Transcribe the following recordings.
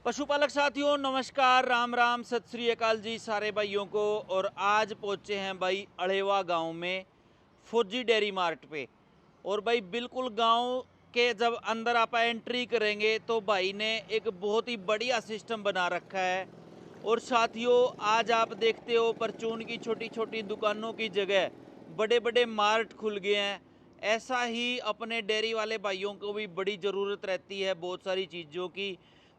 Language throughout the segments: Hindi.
पशुपालक साथियों नमस्कार, राम राम, सत श्री अकाल जी सारे भाइयों को। और आज पहुंचे हैं भाई अड़ेवा गांव में फौजी डेयरी मार्ट पे। और भाई बिल्कुल गांव के जब अंदर आप एंट्री करेंगे तो भाई ने एक बहुत ही बढ़िया सिस्टम बना रखा है। और साथियों आज आप देखते हो परचून की छोटी छोटी दुकानों की जगह बड़े बड़े मार्ट खुल गए हैं। ऐसा ही अपने डेयरी वाले भाइयों को भी बड़ी ज़रूरत रहती है बहुत सारी चीज़ों की।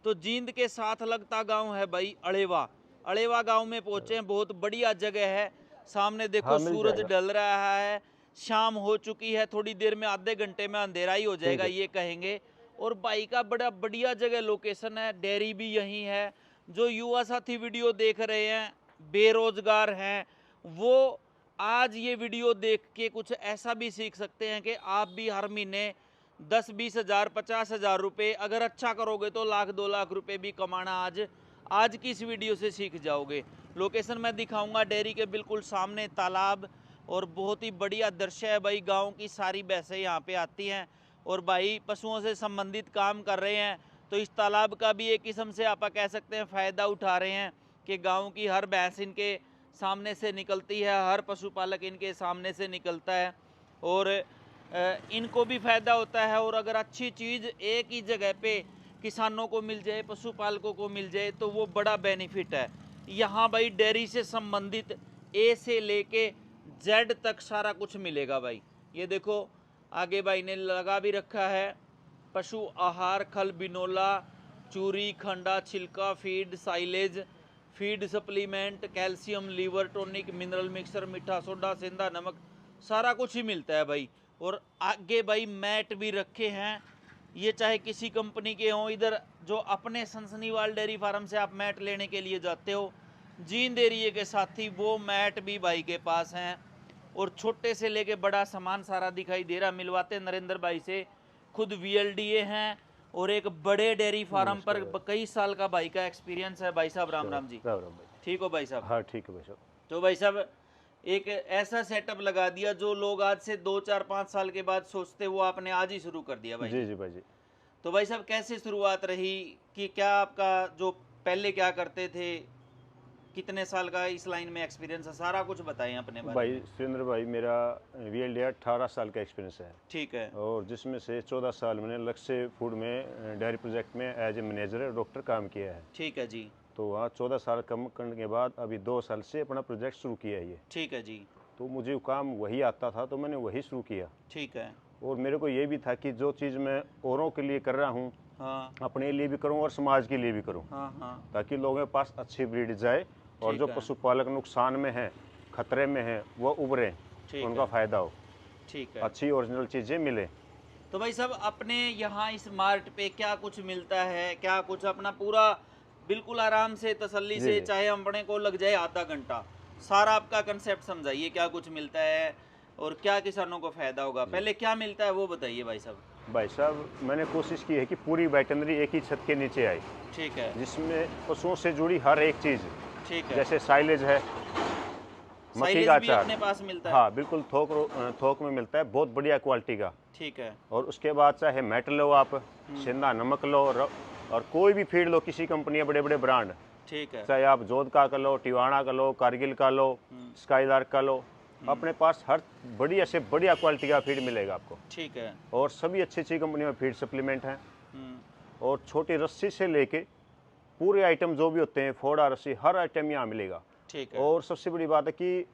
तो जींद के साथ लगता गांव है भाई अड़ेवा। अड़ेवा गांव में पहुंचे हैं, बहुत बढ़िया जगह है। सामने देखो हाँ, मिल सूरज जाएगा। ढल रहा है, शाम हो चुकी है, थोड़ी देर में आधे घंटे में अंधेरा ही हो ठीक जाएगा है। ये कहेंगे। और भाई का बड़ा बढ़िया जगह लोकेशन है, डेयरी भी यहीं है। जो युवा साथी वीडियो देख रहे हैं, बेरोजगार हैं, वो आज ये वीडियो देख के कुछ ऐसा भी सीख सकते हैं कि आप भी हर महीने 10-20 हज़ार 50 हज़ार रुपये अगर अच्छा करोगे तो लाख 2 लाख रुपए भी कमाना आज की इस वीडियो से सीख जाओगे। लोकेशन मैं दिखाऊंगा, डेयरी के बिल्कुल सामने तालाब। और बहुत ही बढ़िया दृश्य है भाई, गांव की सारी भैंसें यहाँ पे आती हैं और भाई पशुओं से संबंधित काम कर रहे हैं। तो इस तालाब का भी एक किस्म से आप कह सकते हैं फ़ायदा उठा रहे हैं कि गाँव की हर भैंस इनके सामने से निकलती है, हर पशुपालक इनके सामने से निकलता है और इनको भी फ़ायदा होता है। और अगर अच्छी चीज़ एक ही जगह पे किसानों को मिल जाए, पशुपालकों को मिल जाए तो वो बड़ा बेनिफिट है। यहाँ भाई डेयरी से संबंधित ए से लेके जेड तक सारा कुछ मिलेगा भाई। ये देखो आगे भाई ने लगा भी रखा है पशु आहार, खल बिनोला, चूरी, खंडा, छिलका, feed, silage, feed supplement, calcium, liver tonic, mineral mixer, मीठा सोडा, सेंधा नमक, सारा कुछ ही मिलता है भाई। और आगे भाई मैट भी रखे हैं, ये चाहे किसी कंपनी के हों। इधर जो अपने सनसनीवाल डेयरी फार्म से आप मैट लेने के लिए जाते हो, जींद एरिए के साथी, वो मैट भी भाई के पास हैं। और छोटे से लेके बड़ा सामान सारा दिखाई दे रहा, मिलवाते नरेंद्र भाई से। खुद वीएलडीए हैं और एक बड़े डेयरी फार्म पर नमस्कार। कई साल का भाई का एक्सपीरियंस है। भाई साहब राम अच्छा, राम जी। राम राम भाई। ठीक हो भाई साहब? हाँ, ठीक है भाई साहब। तो भाई साहब एक ऐसा सेटअप लगा दिया जो लोग आज से 2 4 5 साल के बाद सोचते, वो आपने आज ही शुरू कर दिया भाई जी, जी। जी भाई जी। तो भाई साहब कैसे शुरुआत रही कि क्या आपका जो पहले क्या करते थे, कितने साल का इस लाइन में एक्सपीरियंस है, सारा कुछ बताएं अपने बारे भाई में। सुरेंद्र भाई, मेरा VLD 18 साल का एक्सपीरियंस है। ठीक है। और जिसमें से 14 साल मैंने लक्ष्य फूड में डेयरी प्रोजेक्ट में एज ए मैनेजर डॉक्टर काम किया है। ठीक है जी। तो वहाँ 14 साल कम करने के बाद अभी 2 साल से अपना प्रोजेक्ट शुरू किया है ये। ठीक है जी। तो मुझे काम वही आता था तो मैंने वही शुरू किया। ठीक है। और मेरे को ये भी था कि जो चीज़ मैं औरों के लिए कर रहा हूँ, हाँ अपने लिए भी करूँ और समाज के लिए भी करूँ, हाँ हाँ। ताकि लोगों के पास अच्छी ब्रीड जाए और ठीक जो है। पशुपालक नुकसान में हैं, खतरे में हैं, वो उभरें, ठीक उनका है। फ़ायदा हो, ठीक है। अच्छी ओरिजिनल चीज़ें मिलें। तो भाई साहब अपने यहाँ इस मार्ट पे क्या कुछ मिलता है, क्या कुछ अपना पूरा बिल्कुल आराम से तसल्ली जी से, जी। चाहे अपने को लग जाए आधा घंटा, सारा आपका कंसेप्ट समझाइए, क्या कुछ मिलता है और क्या किसानों को फायदा होगा। जी पहले क्या मिलता है वो बताइए भाई साहब। भाई साहब, मैंने कोशिश की है कि पूरी वेटनरी एक ही छत के नीचे आए, ठीक है। जिसमें पशुओं से जुड़ी हर एक चीज़, ठीक है। जैसे साइलेज है, मक्की साइलेज का भी अचार। अपने पास मिलता है? हाँ बिल्कुल, थोक में मिलता है, बहुत बढ़िया क्वालिटी का। ठीक है। और उसके बाद चाहे मेट लो आप, सेंधा नमक लो, और कोई भी फीड लो, किसी कंपनी, बड़े बड़े ब्रांड, ठीक है। चाहे आप जोध का लो, टिवाणा का लो, कारगिल का लो, स्काईलार्क का लो, अपने पास हर बढ़िया से बढ़िया क्वालिटी का फीड मिलेगा आपको। ठीक है। और सभी अच्छी अच्छी कंपनी में फीड सप्लीमेंट हैं। हम्म, और छोटी रस्सी से लेके पूरे आइटम जो भी होते हैं, फोड़ा रस्सी, हर आइटम यहाँ मिलेगा। ठीक है। और सबसे बड़ी बात है कि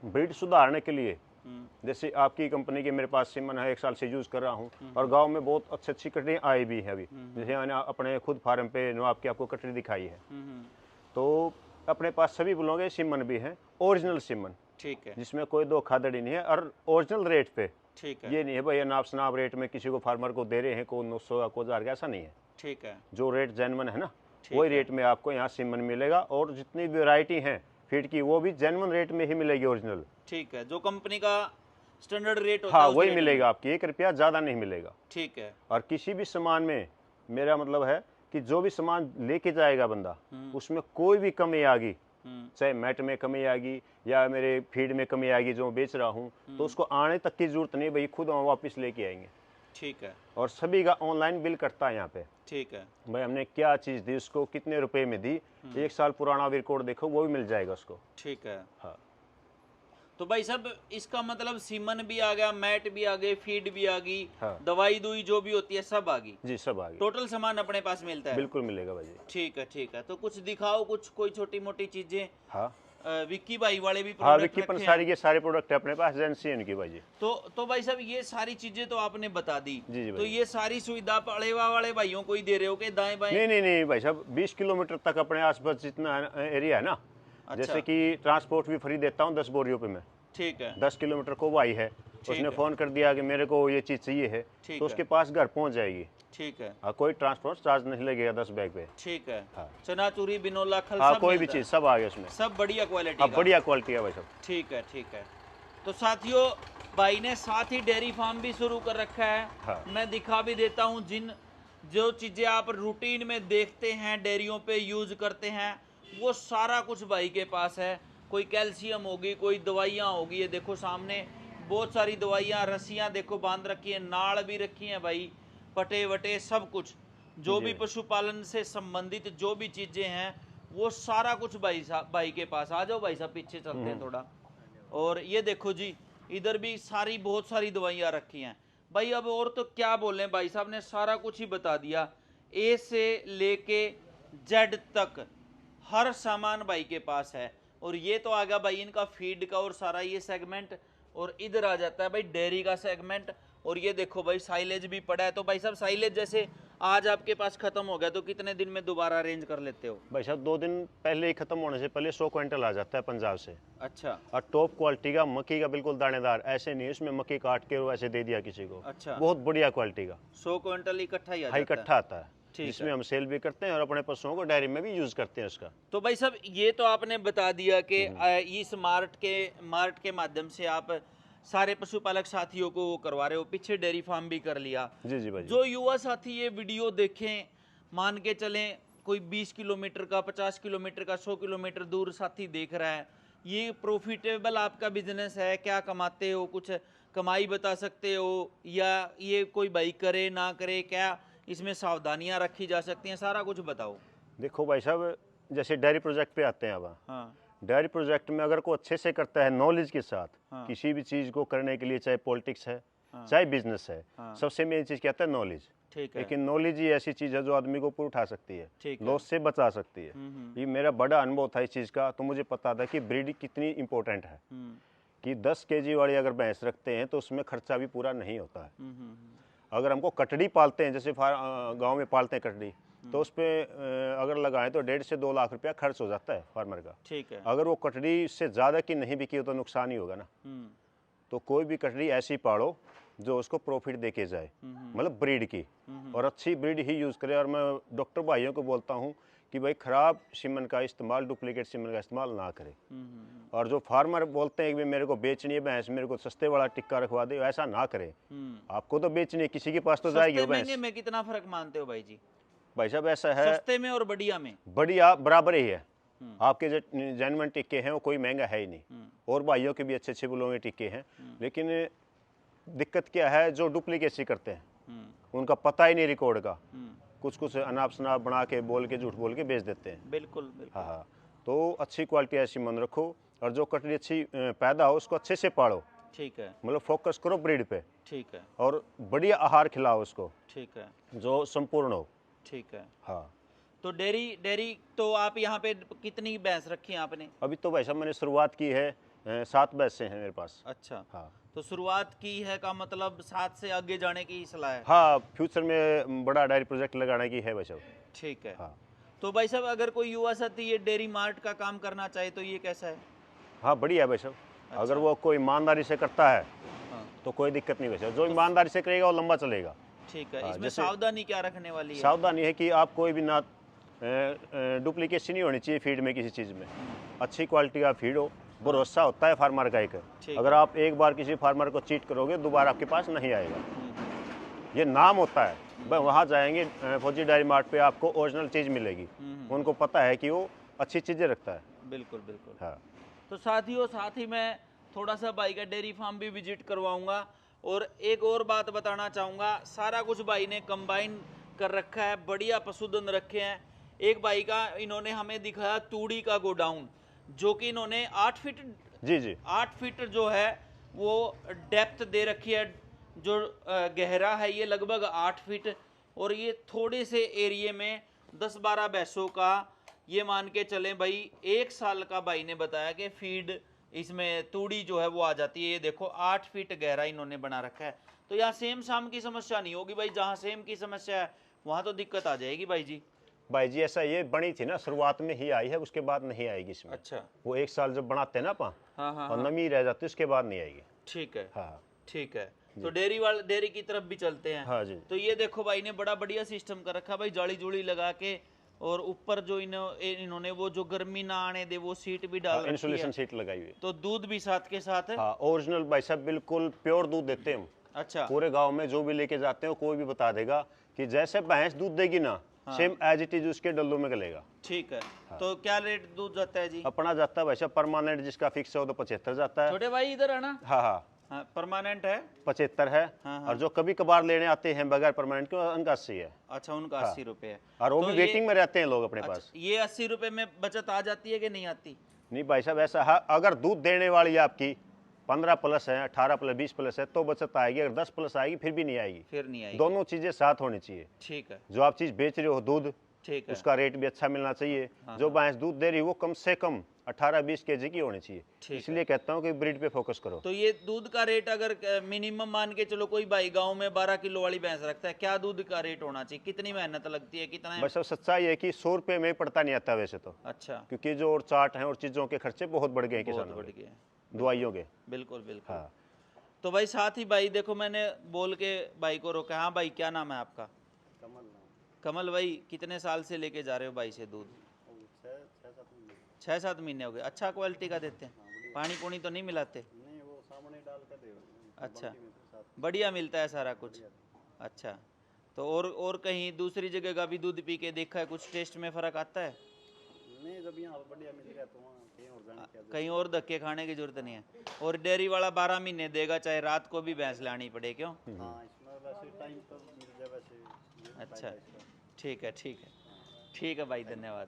ब्रीड सुधारने के लिए, हम्म, जैसे आपकी कंपनी के मेरे पास सिमन है, 1 साल से यूज़ कर रहा हूँ, और गांव में बहुत अच्छी अच्छी कटरी आई भी है अभी। जैसे मैंने अपने खुद फार्म पे नवाब की आपको कटरी दिखाई है। तो अपने पास सभी बोलोगे सिमन भी हैं, ओरिजिनल सिमन, ठीक है। जिसमें कोई धोखाधड़ी नहीं है, और ओरिजिनल रेट पे। ठीक है। ये नहीं है भाई नाप शनाप रेट में किसी को फार्मर को दे रहे हैं, को 900 का, को 1000 का, ऐसा नहीं है। ठीक है। जो रेट जेन्युइन है ना, ठीक वही है। रेट में आपको यहाँ सिमन मिलेगा। और जितनी वैरायटी है फीड की, वो भी जेन्युइन रेट में ही मिलेगी, ओरिजिनल। ठीक है। जो कंपनी का स्टैंडर्ड रेट होता हाँ, है उस वही रेट में। मिलेगा आपकी, 1 रुपया ज़्यादा नहीं मिलेगा। ठीक है। और किसी भी सामान में, मेरा मतलब है कि जो भी सामान लेके जाएगा बंदा, उसमें कोई भी कमी आ गई, चाहे मैट में कमी आ गई या मेरे फीड में कमी आ गई जो बेच रहा हूँ, तो उसको आने तक की जरूरत नहीं भाई, खुद हम वापस लेके आएंगे। ठीक है। और सभी का ऑनलाइन बिल करता है यहाँ पे। ठीक है भाई हमने क्या चीज़ दी उसको, कितने रुपए में दी, 1 साल पुराना रिकॉर्ड देखो वो भी मिल जाएगा उसको। ठीक है। हाँ तो भाई साहब इसका मतलब सीमन भी आ गया, मैट भी आ गए, फीड भी आ गई, हाँ दवाई दुई जो भी होती है सब आ गई, जी, सब आ गया। टोटल सामान अपने पास मिलता है। बिल्कुल मिलेगा भाई जी। ठीक है ठीक है। तो कुछ दिखाओ, कुछ कोई छोटी मोटी चीजें। हाँ विक्की भाई वाले भी हाँ, प्रोडक्ट विक्की रखे हैं। पंसारी के सारे प्रोडक्ट है अपने पास, एजेंसी है इनकी भाई जी। तो भाई साहब ये सारी चीजें तो आपने बता दी। जी जी तो भाई। ये सारी सुविधा पड़ेवा वाले भाइयों को ही दे रहे हो कि दाएं बाएं? नहीं नहीं नहीं भाई साहब, 20 किलोमीटर तक अपने आसपास जितना एरिया है ना, अच्छा। जैसे कि ट्रांसपोर्ट भी फ्री देता हूँ 10 बोरियों पे मैं। ठीक है 10 किलोमीटर को भाई है, उसने फ़ोन कर दिया कि मेरे को ये चीज़ चाहिए है, ठीक तो है। उसके पास घर पहुँच जाएगी। ठीक है हाँ, कोई ट्रांसपोर्ट चार्ज नहीं लगेगा 10 बैग पे। ठीक है। हाँ। चनाचूरी, बिनोला, खल हाँ, सब कोई भी मिलता है? चीज़ सब आ गया उसमें, सब बढ़िया क्वालिटी अब का। बढ़िया क्वालिटी है भाई साहब। ठीक है ठीक है। तो साथियों भाई ने साथ ही डेयरी फार्म भी शुरू कर रखा है। हाँ। मैं दिखा भी देता हूँ, जो चीज़ें आप रूटीन में देखते हैं डेयरियों पे यूज करते हैं वो सारा कुछ भाई के पास है। कोई कैल्शियम होगी, कोई दवाइयाँ होगी, ये देखो सामने बहुत सारी दवाइयाँ, रस्सियाँ देखो बांध रखी हैं, नाड़ भी रखी हैं भाई, पटे वटे सब कुछ, जो भी पशुपालन से संबंधित जो भी चीज़ें हैं वो सारा कुछ भाई के पास। आ जाओ भाई साहब, पीछे चलते हैं थोड़ा। और ये देखो जी, इधर भी सारी बहुत सारी दवाइयाँ रखी हैं भाई। अब और तो क्या बोलें, भाई साहब ने सारा कुछ ही बता दिया, ए से लेके जेड तक हर सामान भाई के पास है। और ये तो आ गया भाई इनका फीड का और सारा ये सेगमेंट, और इधर आ जाता है भाई डेयरी का सेगमेंट। और ये देखो भाई साइलेज भी पड़ा है। तो भाई साहब साइलेज जैसे आज आपके पास खत्म हो गया तो कितने दिन में दोबारा अरेंज कर लेते हो? भाई साहब 2 दिन पहले ही खत्म होने से पहले 100 क्विंटल आ जाता है पंजाब से। अच्छा और टॉप क्वालिटी का मक्की का, बिल्कुल दानेदार, ऐसे नहीं उसमें मक्की काट के वैसे दे दिया किसी को। अच्छा। बहुत बढ़िया क्वालिटी का 100 क्विंटल इकट्ठा ही आ हाई जाता है? इकट्ठा आता है, ठीक जिसमें है। हम सेल भी करते हैं और अपने पशुओं को डेयरी में भी यूज करते हैं उसका। तो भाई साहब ये तो आपने बता दिया कि इस मार्ट के माध्यम से आप सारे पशुपालक साथियों को वो करवा रहे हो, पीछे डेयरी फार्म भी कर लिया। जी जी भाई जी। जो युवा साथी ये वीडियो देखें, मान के चलें कोई 20 किलोमीटर का, 50 किलोमीटर का, 100 किलोमीटर दूर साथी देख रहा है, ये प्रॉफिटेबल आपका बिजनेस है? क्या कमाते हो, कुछ कमाई बता सकते हो, या ये कोई भाई करे ना करे, क्या इसमें सावधानियां रखी जा सकती हैं, सारा कुछ बताओ। देखो भाई साहब, जैसे डेयरी प्रोजेक्ट पे आते हैं अब, हाँ डेयरी प्रोजेक्ट में अगर कोई अच्छे से करता है नॉलेज के साथ, हाँ। किसी भी चीज़ को करने के लिए, चाहे पॉलिटिक्स है हाँ। चाहे बिजनेस है, हाँ। सबसे मेन चीज़ कहता है नॉलेज। ठीक है। लेकिन नॉलेज ही ऐसी चीज़ है जो आदमी को ऊपर उठा सकती है, ठीक है। लॉस से बचा सकती है। ये मेरा बड़ा अनुभव था इस चीज़ का, तो मुझे पता था कि ब्रीड कितनी इंपॉर्टेंट है। कि 10 केजी वाली अगर भैंस रखते हैं तो उसमें खर्चा भी पूरा नहीं होता है। अगर हमको कटड़ी पालते हैं, जैसे गांव में पालते हैं कटड़ी, तो उस पर अगर लगाएं तो 1.5 से 2 लाख रुपया खर्च हो जाता है फार्मर का। ठीक है। अगर वो कटड़ी से ज़्यादा की नहीं बिकी हो तो नुकसान ही होगा ना। तो कोई भी कटड़ी ऐसी पालो जो उसको प्रॉफिट दे के जाए, मतलब ब्रीड की, और अच्छी ब्रीड ही यूज़ करे। और मैं डॉक्टर भाइयों को बोलता हूँ कि भाई ख़राब सीमन का इस्तेमाल, डुप्लीकेट सीमन का इस्तेमाल ना करें। और जो फार्मर बोलते हैं कि मेरे को बेचनी है भैंस, मेरे को सस्ते वाला टिक्का रखवा दे, ऐसा ना करें। आपको तो बेचनी है, किसी के पास तो जाएगी वो भैंस। महंगे में कितना फर्क मानते हो भाई जी? भाई साहब ऐसा है, सस्ते में और बढ़िया में? बढ़िया बराबर ही है। आपके जो जेन्युइन टिक्के हैं वो कोई महंगा है ही नहीं, और भाइयों के भी अच्छे अच्छे बुलों के टिक्के हैं। लेकिन दिक्कत क्या है, जो डुप्लीकेसी करते हैं उनका पता ही नहीं रिकॉर्ड का, कुछ कुछ अनाप शनाप बना के, बोल के, झूठ बोल के बेच देते हैं। बिल्कुल बिल्कुल। हाँ हाँ, तो अच्छी क्वालिटी ऐसी मन रखो, और जो कटड़ी अच्छी पैदा हो उसको अच्छे से पालो। ठीक है। मतलब फोकस करो ब्रीड पे, ठीक है। और बढ़िया आहार खिलाओ उसको, ठीक है। जो संपूर्ण हो। ठीक है। हाँ, तो डेयरी तो आप यहाँ पे कितनी भैंस रखी हैं आपने? अभी तो भाई साहब मैंने शुरुआत की है, 7 भैंसें हैं मेरे पास। अच्छा। हाँ तो शुरुआत की है का मतलब 7 से आगे जाने की सलाह है? हाँ, फ्यूचर में बड़ा डेयरी प्रोजेक्ट लगाने की है भाई साहब। ठीक है। हाँ तो भाई साहब अगर कोई युवा साथी ये डेयरी मार्ट का काम करना चाहे तो ये कैसा है? हाँ, बढ़िया है भाई साहब। अगर वो कोई ईमानदारी से करता है हाँ। तो कोई दिक्कत नहीं भाई साहब। जो ईमानदारी से करेगा वो लंबा चलेगा। ठीक है। हाँ, इसमें जैसे सावधानी क्या रखने वाली है? सावधानी है कि आप कोई भी ना डुप्लीकेशन नहीं होनी चाहिए फीड में, किसी चीज़ में अच्छी क्वालिटी का फीड हो। भरोसा होता है फार्मर का एक, अगर आप एक बार किसी फार्मर को चीट करोगे दोबारा आपके पास नहीं आएगा। ये नाम होता है, भाई वहाँ जाएंगे फौजी डेयरी मार्ट पे आपको ओरिजिनल चीज़ मिलेगी। उनको पता है कि वो अच्छी चीज़ें रखता है। बिल्कुल बिल्कुल। हाँ, तो साथ ही मैं थोड़ा सा भाई का डेयरी फार्म भी विजिट करवाऊंगा। और एक और बात बताना चाहूँगा, सारा कुछ भाई ने कंबाइन कर रखा है, बढ़िया पशुधन रखे हैं। एक भाई का इन्होंने हमें दिखाया तूड़ी का गोडाउन, जो कि इन्होंने 8 फीट, जी जी 8 फीट जो है वो डेप्थ दे रखी है, जो गहरा है ये लगभग 8 फीट, और ये थोड़े से एरिए में 10-12 भैंसों का, ये मान के चलें भाई 1 साल का भाई ने बताया कि फीड इसमें तूड़ी जो है वो आ जाती है। ये देखो 8 फीट गहरा इन्होंने बना रखा है। तो यहाँ सेम साम की समस्या नहीं होगी भाई, जहाँ सेम की समस्या है वहाँ तो दिक्कत आ जाएगी भाई जी। भाई जी, ऐसा ये बनी थी ना, शुरुआत में ही आई है, उसके बाद नहीं आएगी इसमें। अच्छा, वो 1 साल जब बनाते हैं ना अपन, हाँ, और नमी रह जाती है, उसके बाद नहीं आएगी। ठीक है, हाँ ठीक है। तो डेयरी की तरफ भी चलते हैं। हाँ जी। तो ये देखो भाई ने बड़ा बढ़िया सिस्टम कर रखा भाई, जाली जुड़ी लगा के, और ऊपर जो इन्होंने वो जो गर्मी ना आने दे वो सीट भी डाल रखी है, इंसुलेशन सीट लगाई हुई है। तो दूध भी साथ के साथ है। हाँ, ओरिजिनल भाई साहब, बिल्कुल प्योर दूध देते हैं हम। अच्छा, पूरे गांव में जो भी लेके जाते हैं कोई भी बता देगा कि जैसे भैंस दूध देगी ना, सेम एज इट इज उसके डल्लू में गलेगा। ठीक है। तो क्या रेट दूध जाता है जी? अपना जाता है भाई साहब परमानेंट, जिसका फिक्स है वो तो 75 जाता है। छोटे भाई इधर है ना? हाँ हाँ, हाँ, परमानेंट है 75 है। हाँ, हाँ। और जो कभी कभार लेने आते हैं बगैर परमानेंट के, उनका 80 है। अच्छा, उनका 80 रुपए है। और वो तो भी ये- वेटिंग में रहते हैं लोग अपने अच्छा, पास। ये 80 रुपए में बचत आ जाती है कि नहीं आती? नहीं भाई साहब, ऐसा है, अगर दूध देने वाली आपकी 15 प्लस है, 18 प्लस, 20 प्लस है तो बचत आएगी। अगर 10 प्लस आएगी फिर भी नहीं आएगी। फिर नहीं आएगी। दोनों चीजें साथ होनी चाहिए। ठीक है, जो आप चीज बेच रहे हो दूध, ठीक है। उसका रेट भी अच्छा मिलना चाहिए। जो भैंस दूध दे रही है वो कम से कम 18-20 केजी की होनी चाहिए। ठीक इसलिए कहता हूँ कि ब्रीड पे फोकस करो। तो ये दूध का रेट अगर मिनिमम मान के चलो, कोई भाई गांव में 12 किलो वाली भैंस रखता है, क्या दूध का रेट होना चाहिए? कितनी मेहनत लगती है, कितना है? बस अब सच्चाई है कि 100 रुपये में पड़ता नहीं आता वैसे तो, अच्छा, क्योंकि जो और चाट है और चीजों के खर्चे बहुत बढ़ गए हैं बहुत किसानों बढ़ के, गया। दवाइयों के। बिल्कुल बिल्कुल। हाँ, तो भाई साथ ही भाई देखो, मैंने बोल के भाई को रोका। हाँ भाई, क्या नाम है आपका? कमल भाई, कितने साल से लेके जा रहे हो भाई से दूध? 6-7 महीने हो गए। अच्छा क्वालिटी का देते हैं? पानी पुनी तो नहीं मिलाते? नहीं, वो सामने डाल कर दे। अच्छा, बढ़िया मिलता है सारा कुछ। अच्छा, तो और कहीं दूसरी जगह का भी दूध पी के देखा है, कुछ टेस्ट में फ़र्क आता है? नहीं, जब यहाँ बढ़िया मिल गया तो वहाँ कहीं और जाने की कहीं और धक्के खाने की जरूरत नहीं है। और डेयरी वाला 12 महीने देगा, चाहे रात को भी भैंस लानी पड़े, क्यों? हाँ, इसमें वैसे टाइम तो मिल जाए वैसे। अच्छा, ठीक है, ठीक है, ठीक है भाई, धन्यवाद।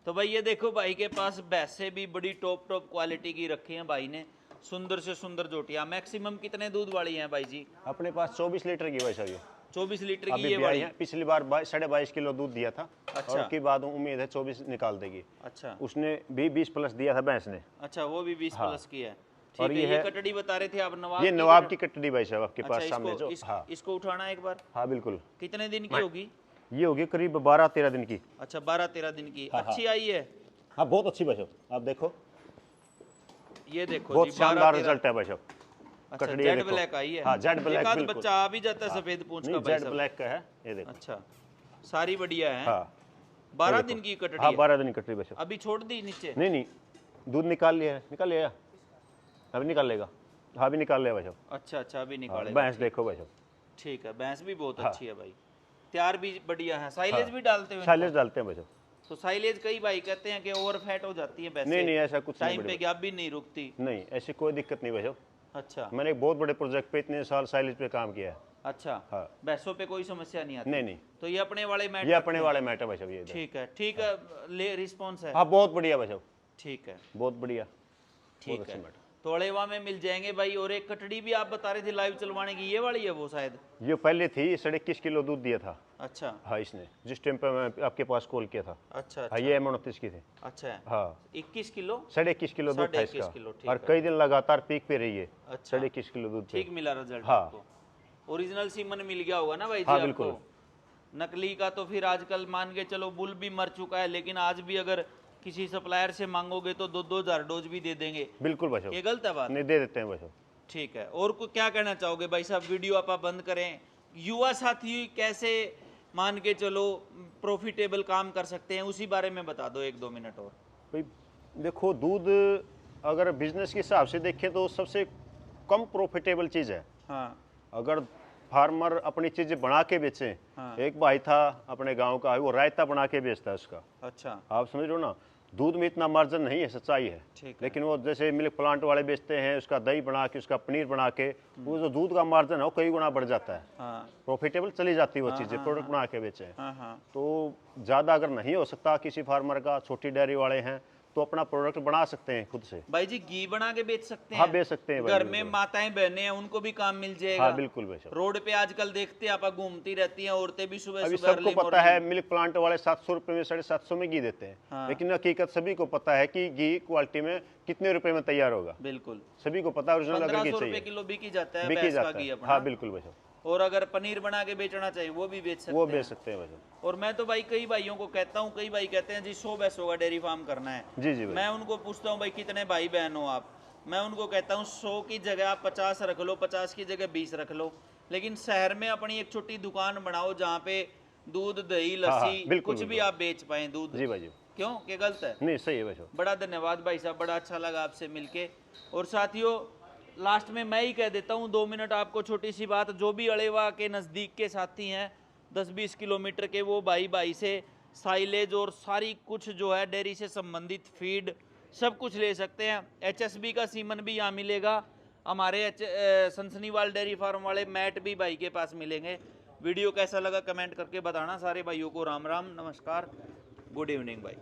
तो भाई ये देखो, भाई के पास भैंसें भी बड़ी टॉप क्वालिटी की रखी हैं भाई ने, सुंदर से सुंदर जोटियाँ। मैक्सिमम कितने दूध वाली हैं भाई जी? अपने पास 24 लीटर की वैसा, ये 24 लीटर की अभी ये भी आई वाली? है। पिछली बार 22.5 किलो दूध दिया था। अच्छा। और की बाद उम्मीद है 24 निकाल देगी। अच्छा, उसने भी 20 प्लस दिया था भैंस ने। अच्छा, वो भी 20 प्लस की है। ठीक और है। ये ये है- कटड़ी बता रहे थे आप, नवाब ये की नवाब कटड़ी? की कटड़ी भाई साहब आपके अच्छा, पास सामने जो। हाँ इसको उठाना एक बार। हाँ बिल्कुल। कितने दिन की होगी? ये होगी करीब 12-13 दिन की। अच्छा, 12-13 दिन की। हाँ, अच्छी आई है? हाँ, बहुत अच्छी भाई साहब, आप देखो ये देखो बहुत जी, शानदार 12-13। रिजल्ट है भाई साहब। अच्छा, कटड़ी है जेड देखो। ब्लैक आई है? हाँ, जेड ब्लैक एक आध बिल्कुल। बच्चा आ भी जाता है सफेद पूंछ का नहीं, भाई जेड साहब। ब्लैक का है, ये देखो। अच्छा, सारी बढ़िया है। हाँ 12 देखो। दिन की कटड़ी हाँ, है। 12 दिन की कटड़ी भाई साहब। अभी छोड़ दी नीचे? नहीं नहीं, दूध निकाल लिया है, निकाल लिया, अभी निकाल लेगा। हाँ, अभी निकाल लिया भाई साहब। अच्छा अच्छा, अभी हाँ, निकालेगा। भैंस देखो भाई साहब, ठीक है, भैंस भी बहुत हाँ। अच्छी है भाई, तैयार भी बढ़िया है। साइलेज भी डालते हो साइलेज इनको? डालते हैं भाई साहब। तो साइलेज कई भाई कहते हैं कि ओवर फैट हो जाती है भैंसें। नहीं नहीं, ऐसा कुछ नहीं टाइम पे बड़ी गैप भी नहीं रुकती। नहीं, ऐसी कोई दिक्कत नहीं भाई साहब। अच्छा मैंने एक बहुत बड़े प्रोजेक्ट पे इतने साल साइलेज पे काम किया है। अच्छा, हाँ। भैंसों पे कोई समस्या नहीं आती? नहीं नहीं, तो ये अपने वाले मैट ये अपने वाले मैटर भाई साहब, ये इधर। ठीक है, ठीक है। ले रिस्पॉन्स है? हाँ, बहुत बढ़िया भाई साहब, ठीक है, बहुत बढ़िया, ठीक बहुत है। अच्छा मैटर। तो अड़ेवा में मिल जाएंगे भाई। और एक कटड़ी भी आप बता रहे थे लाइव चलवाने की, ये वाली है वो शायद? ये पहले थी, 21.5 किलो दूध दिया था। अच्छा हाँ, इसने जिस टाइम पे मैं आपके पास कॉल किया था। अच्छा हाँ, अच्छा, ये 29 की थी। अच्छा है। हाँ, 21 किलो? 21.5 किलो दूध था 21.5 इसका। किलो, ठीक और है। कई दिन लगातार पीक पे रही है। अच्छा, 21.5 किलो दूध पे। ठीक मिला रिजल्ट हाँ। आपको? ओरिजिनल सीमन मिल गया होगा ना भाई जी हाँ, आपको? बिल्कुल। नकली का तो फिर आजकल मान के चलो बुल भी मर चुका है, लेकिन आज भी अगर किसी सप्लायर से मांगोगे तो 2-2 हज़ार डोज भी दे देंगे। बिल्कुल भाई साहब, ये गलत है बात? नहीं दे देते हैं भाई साहब। ठीक है। और को क्या कहना चाहोगे भाई साहब? वीडियो आप बंद करें। युवा साथी कैसे मान के चलो प्रॉफिटेबल काम कर सकते हैं, उसी बारे में बता दो 1-2 मिनट और। भाई देखो, दूध अगर बिजनेस के हिसाब से देखें तो सबसे कम प्रॉफिटेबल चीज़ है। हाँ अगर फार्मर अपनी चीज़ें बना के बेचे। हाँ। एक भाई था अपने गांव का, वो रायता बना के बेचता है उसका, अच्छा आप समझ रहे हो ना। दूध में इतना मार्जिन नहीं है, सच्चाई है। ठीक है। लेकिन वो जैसे मिल्क प्लांट वाले बेचते हैं, उसका दही बना के, उसका पनीर बना के, वो जो दूध का मार्जिन है वो कई गुना बढ़ जाता है। हाँ प्रॉफिटेबल चली जाती है वो चीज़ें, प्रोडक्ट बना के बेचे हैं। हाँ हाँ तो ज़्यादा अगर नहीं हो सकता किसी फार्मर का, छोटी डेयरी वाले हैं, तो अपना प्रोडक्ट बना सकते हैं खुद से। भाई जी, घी बना के बेच सकते हैं? हाँ, बेच सकते हैं भाई, घर में बिल्कुल। माताएं बहनें हैं, उनको भी काम मिल जाएगा। हाँ बिल्कुल भाई साहब। रोड पे आजकल देखते हैं आप, घूमती रहती हैं औरतें भी सुबह अभी सुबह सबको पता है मिल्क प्लांट वाले 700 रुपये में, 750 में घी देते हैं। हाँ। लेकिन हकीकत सभी को पता है कि घी क्वालिटी में कितने रुपए में तैयार होगा, बिल्कुल सभी को पता है। ओरिजिनल अगर घी 1500 रुपए चाहिए किलो बिकी जाता है बिकी भैंस का जाता घी है। अपना। हाँ बिल्कुल भाई साहब, और अगर पनीर बना के बेचना चाहिए वो भी बेच सकते वो हैं। बेच सकते हैं भाई साहब। और मैं तो भाई कई भाइयों को कहता हूँ, कई भाई कहते हैं जी 100 भैंसों का डेयरी फार्म करना है। जी जी भाई। मैं उनको पूछता हूँ भाई कितने भाई बहन हो आप, मैं उनको कहता हूँ 100 की जगह आप 50 रख लो, 50 की जगह 20 रख लो, लेकिन शहर में अपनी एक छोटी दुकान बनाओ जहाँ पे दूध दही हाँ, लस्सी बिल्कुल, कुछ भी बिल्कुल। आप बेच पाए दूध। जी भाई जी। क्यों, क्या गलत है? नहीं, सही है भाई साहब। बड़ा धन्यवाद भाई साहब, बड़ा अच्छा लगा आपसे मिलके। और साथियों, लास्ट में मैं ही कह देता हूँ 2 मिनट आपको छोटी सी बात, जो भी अड़ेवा के नज़दीक के साथी हैं 10-20 किलोमीटर के, वो भाई से साइलेज और सारी कुछ जो है डेयरी से संबंधित फीड सब कुछ ले सकते हैं। HSB का सीमन भी यहाँ मिलेगा, हमारे सनसनीवाल डेयरी फार्म वाले मैट भी भाई के पास मिलेंगे। वीडियो कैसा लगा कमेंट करके बताना। सारे भाइयों को राम राम, नमस्कार, गुड इवनिंग भाई।